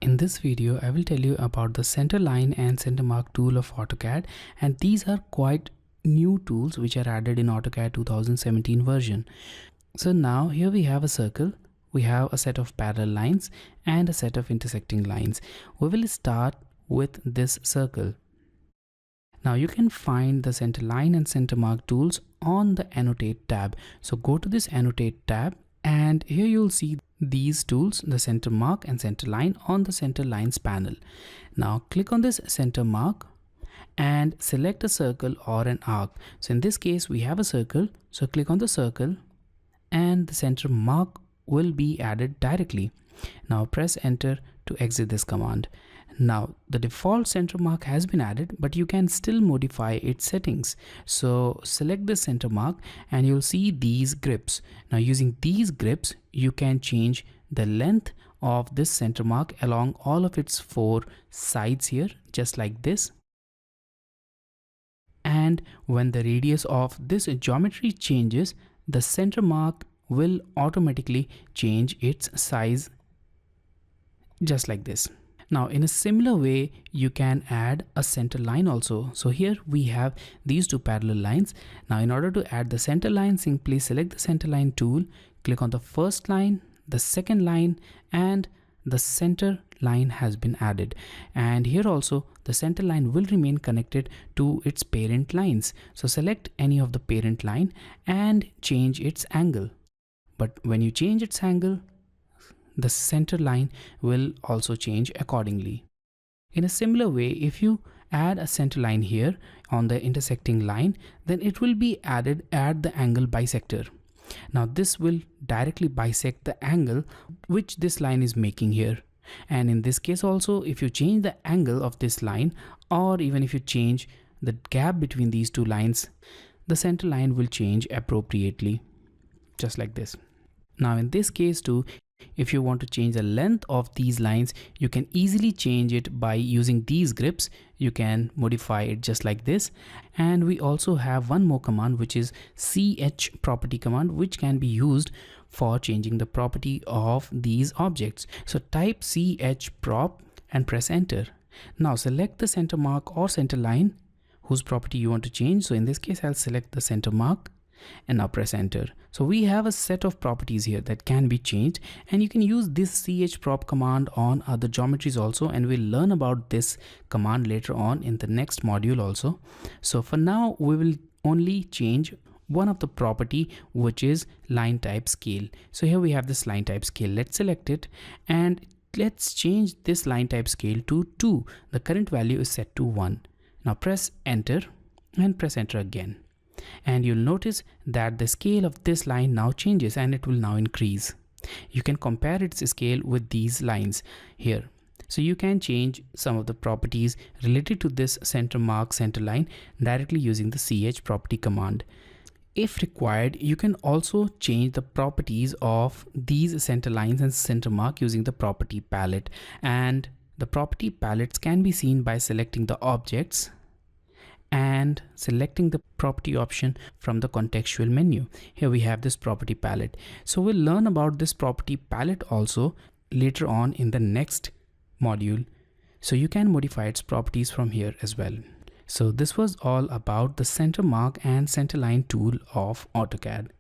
In this video, I will tell you about the Centerline and Centermark tool of AutoCAD, and these are quite new tools which are added in AutoCAD 2017 version. So now here we have a circle, we have a set of parallel lines and a set of intersecting lines. We will start with this circle. Now you can find the Centerline and Centermark tools on the Annotate tab. So go to this Annotate tab and here you'll see these tools, the center mark and center line on the center lines panel. Now click on this center mark and select a circle or an arc. So in this case we have a circle, so click on the circle and the center mark will be added directly. Now press enter to exit this command. Now the default center mark has been added, but you can still modify its settings. So select the center mark and you'll see these grips. Now using these grips, you can change the length of this center mark along all of its 4 sides here, just like this. And when the radius of this geometry changes, the center mark will automatically change its size, just like this. Now in a similar way, you can add a center line also. So here we have these two parallel lines. Now in order to add the center line, simply select the center line tool, click on the first line, the second line, and the center line has been added. And here also the center line will remain connected to its parent lines. So select any of the parent line and change its angle. But when you change its angle, the center line will also change accordingly. In a similar way, if you add a center line here on the intersecting line, then it will be added at the angle bisector. Now this will directly bisect the angle which this line is making here. And in this case also, if you change the angle of this line, or even if you change the gap between these two lines, the center line will change appropriately, just like this. Now in this case too, if you want to change the length of these lines, you can easily change it by using these grips. You can modify it just like this. And we also have one more command, which is ch property command, which can be used for changing the property of these objects. So type ch prop and press enter. Now select the center mark or center line whose property you want to change. So in this case, I'll select the center mark and now press enter. So we have a set of properties here that can be changed, and you can use this chprop command on other geometries also, and we'll learn about this command later on in the next module also. So for now we will only change one of the property, which is line type scale. So here we have this line type scale. Let's select it and let's change this line type scale to 2. The current value is set to 1. Now press enter and press enter again. And you'll notice that the scale of this line now changes and it will now increase. You can compare its scale with these lines here. So you can change some of the properties related to this center mark, center line directly using the ch property command. If required, you can also change the properties of these center lines and center mark using the property palette. And the property palettes can be seen by selecting the objects and selecting the property option from the contextual menu. Here we have this property palette. So we'll learn about this property palette also later on in the next module. So you can modify its properties from here as well. So this was all about the center mark and center line tool of AutoCAD.